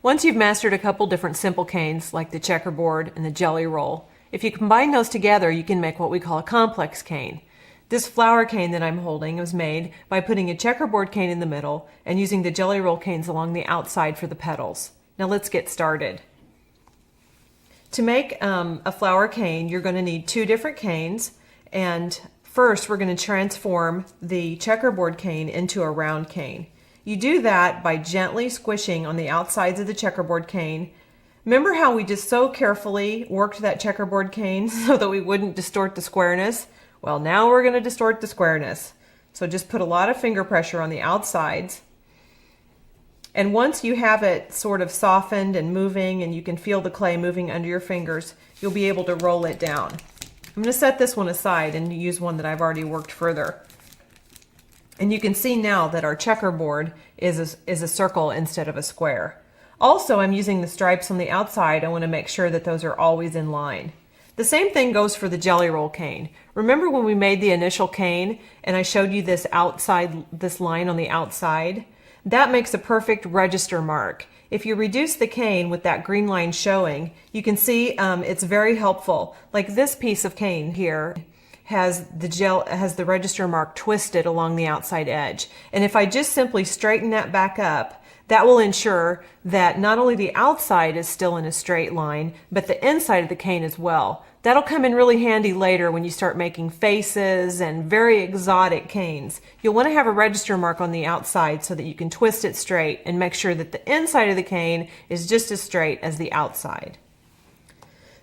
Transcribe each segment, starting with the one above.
Once you've mastered a couple different simple canes, like the checkerboard and the jelly roll, if you combine those together, you can make what we call a complex cane. This flower cane that I'm holding was made by putting a checkerboard cane in the middle and using the jelly roll canes along the outside for the petals. Now let's get started. To make a flower cane, you're going to need two different canes, and first we're going to transform the checkerboard cane into a round cane. You do that by gently squishing on the outsides of the checkerboard cane. Remember how we just so carefully worked that checkerboard cane so that we wouldn't distort the squareness? Well, now we're going to distort the squareness. So just put a lot of finger pressure on the outsides. And once you have it sort of softened and moving and you can feel the clay moving under your fingers, you'll be able to roll it down. I'm going to set this one aside and use one that I've already worked further. And you can see now that our checkerboard is a circle instead of a square. Also, I'm using the stripes on the outside. I want to make sure that those are always in line. The same thing goes for the jelly roll cane. Remember when we made the initial cane and I showed you this line on the outside? That makes a perfect register mark. If you reduce the cane with that green line showing, you can see it's very helpful. Like this piece of cane here has the register mark twisted along the outside edge. And if I just simply straighten that back up, that will ensure that not only the outside is still in a straight line, but the inside of the cane as well. That'll come in really handy later when you start making faces and very exotic canes. You'll want to have a register mark on the outside so that you can twist it straight and make sure that the inside of the cane is just as straight as the outside.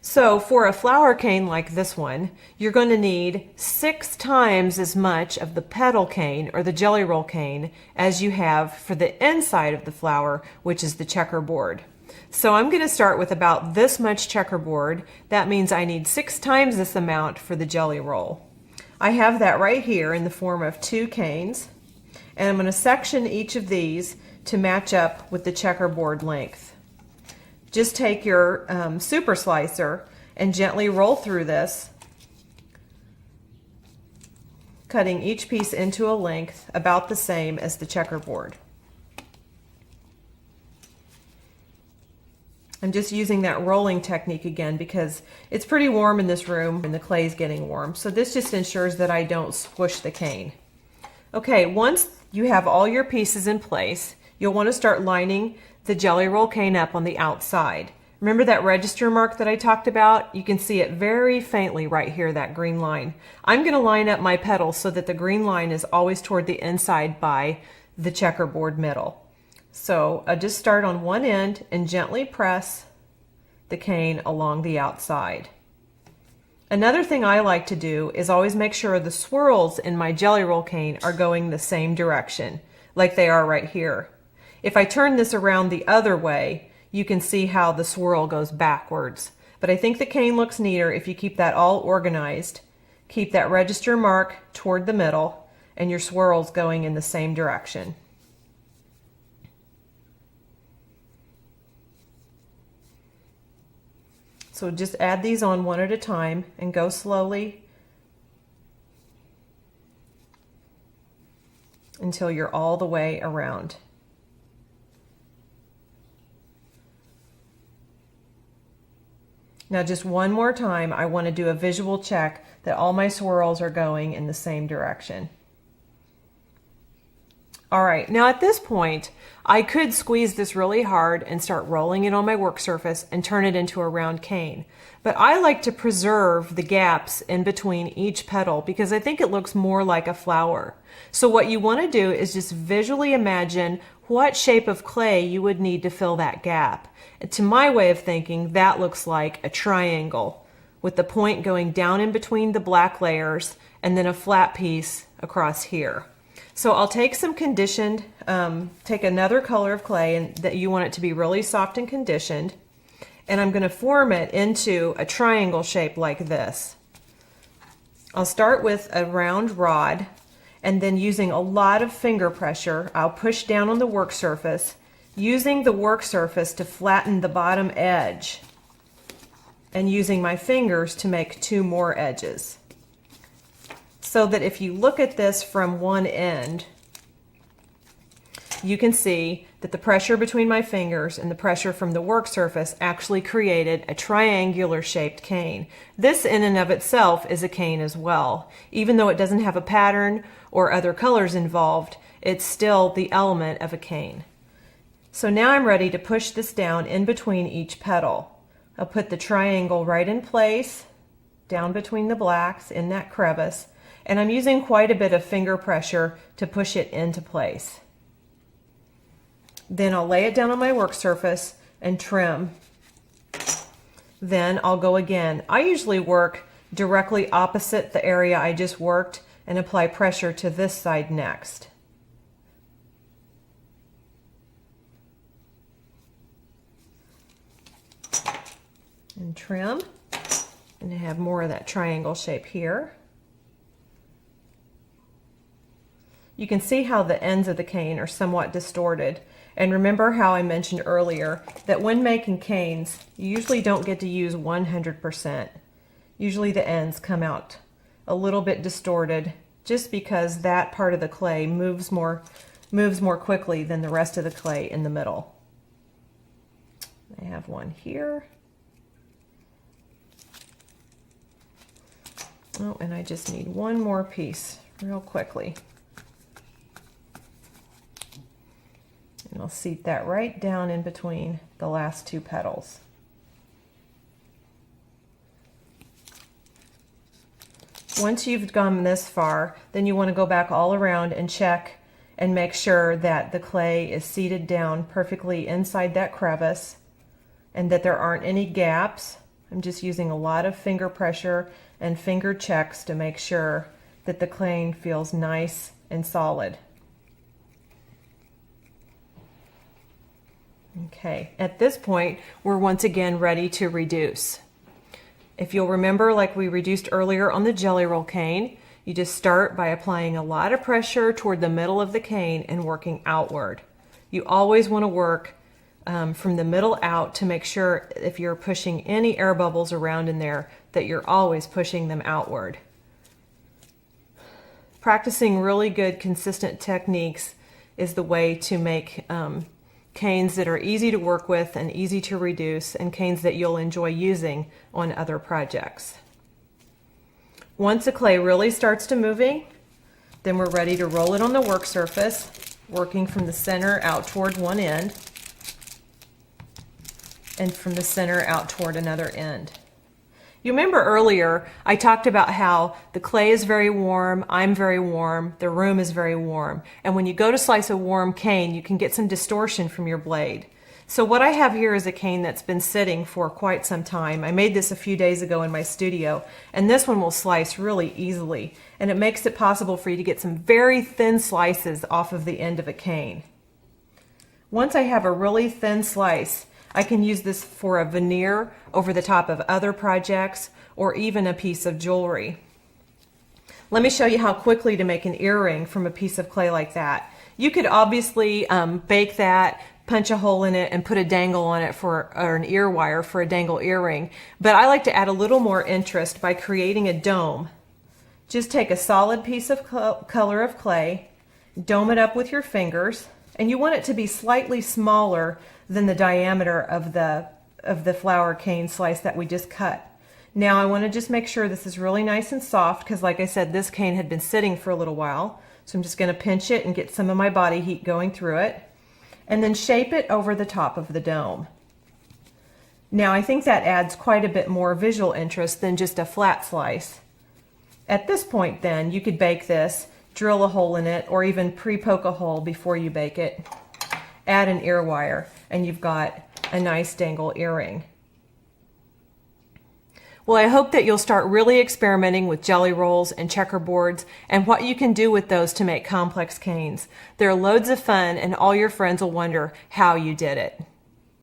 So for a flower cane like this one, you're going to need 6 times as much of the petal cane or the jelly roll cane as you have for the inside of the flower, which is the checkerboard. So I'm going to start with about this much checkerboard. That means I need 6 times this amount for the jelly roll. I have that right here in the form of 2 canes, and I'm going to section each of these to match up with the checkerboard length. Just take your super slicer and gently roll through this, cutting each piece into a length about the same as the checkerboard. I'm just using that rolling technique again because it's pretty warm in this room and the clay is getting warm. So this just ensures that I don't squish the cane. Okay, once you have all your pieces in place, you'll want to start lining the jelly roll cane up on the outside. Remember that register mark that I talked about? You can see it very faintly right here, that green line. I'm going to line up my petals so that the green line is always toward the inside by the checkerboard middle. So I just start on one end and gently press the cane along the outside. Another thing I like to do is always make sure the swirls in my jelly roll cane are going the same direction, like they are right here. If I turn this around the other way, you can see how the swirl goes backwards. But I think the cane looks neater if you keep that all organized. Keep that register mark toward the middle and your swirls going in the same direction. So just add these on one at a time and go slowly until you're all the way around. Now just one more time, I want to do a visual check that all my swirls are going in the same direction. All right, now at this point, I could squeeze this really hard and start rolling it on my work surface and turn it into a round cane. But I like to preserve the gaps in between each petal because I think it looks more like a flower. So what you want to do is just visually imagine what shape of clay you would need to fill that gap. And to my way of thinking, that looks like a triangle with the point going down in between the black layers and then a flat piece across here. So I'll take some conditioned, take another color of clay and that you want it to be really soft and conditioned, and I'm going to form it into a triangle shape like this. I'll start with a round rod, and then using a lot of finger pressure, I'll push down on the work surface, using the work surface to flatten the bottom edge, and using my fingers to make 2 more edges. So that if you look at this from one end, you can see that the pressure between my fingers and the pressure from the work surface actually created a triangular shaped cane. This in and of itself is a cane as well. Even though it doesn't have a pattern or other colors involved, it's still the element of a cane. So now I'm ready to push this down in between each petal. I'll put the triangle right in place, down between the blacks in that crevice, and I'm using quite a bit of finger pressure to push it into place. Then I'll lay it down on my work surface and trim. Then I'll go again. I usually work directly opposite the area I just worked and apply pressure to this side next. And trim, and I have more of that triangle shape here. You can see how the ends of the cane are somewhat distorted. And remember how I mentioned earlier that when making canes, you usually don't get to use 100%. Usually the ends come out a little bit distorted just because that part of the clay moves more quickly than the rest of the clay in the middle. I have one here. Oh, and I just need one more piece real quickly. And I'll seat that right down in between the last two petals. Once you've gone this far, then you want to go back all around and check and make sure that the clay is seated down perfectly inside that crevice and that there aren't any gaps. I'm just using a lot of finger pressure and finger checks to make sure that the clay feels nice and solid. Okay, at this point, we're once again ready to reduce. If you'll remember, like we reduced earlier on the Jelly Roll cane, you just start by applying a lot of pressure toward the middle of the cane and working outward. You always want to work from the middle out to make sure if you're pushing any air bubbles around in there that you're always pushing them outward. Practicing really good consistent techniques is the way to make canes that are easy to work with and easy to reduce, and canes that you'll enjoy using on other projects. Once the clay really starts to moving, then we're ready to roll it on the work surface, working from the center out toward one end and from the center out toward another end. You remember earlier I talked about how the clay is very warm, I'm very warm, the room is very warm, and when you go to slice a warm cane you can get some distortion from your blade. So what I have here is a cane that's been sitting for quite some time. I made this a few days ago in my studio, and this one will slice really easily, and it makes it possible for you to get some very thin slices off of the end of a cane. Once I have a really thin slice, I can use this for a veneer over the top of other projects or even a piece of jewelry. Let me show you how quickly to make an earring from a piece of clay like that. You could obviously bake that, punch a hole in it, and put a dangle on it or an ear wire for a dangle earring. But I like to add a little more interest by creating a dome. Just take a solid piece of color of clay, dome it up with your fingers, and you want it to be slightly smaller than the diameter of the flower cane slice that we just cut. Now I want to just make sure this is really nice and soft because, like I said, this cane had been sitting for a little while. So I'm just going to pinch it and get some of my body heat going through it, and then shape it over the top of the dome. Now I think that adds quite a bit more visual interest than just a flat slice. At this point then, you could bake this, drill a hole in it, or even pre-poke a hole before you bake it. Add an ear wire, and you've got a nice dangle earring. Well, I hope that you'll start really experimenting with jelly rolls and checkerboards and what you can do with those to make complex canes. They're loads of fun, and all your friends will wonder how you did it.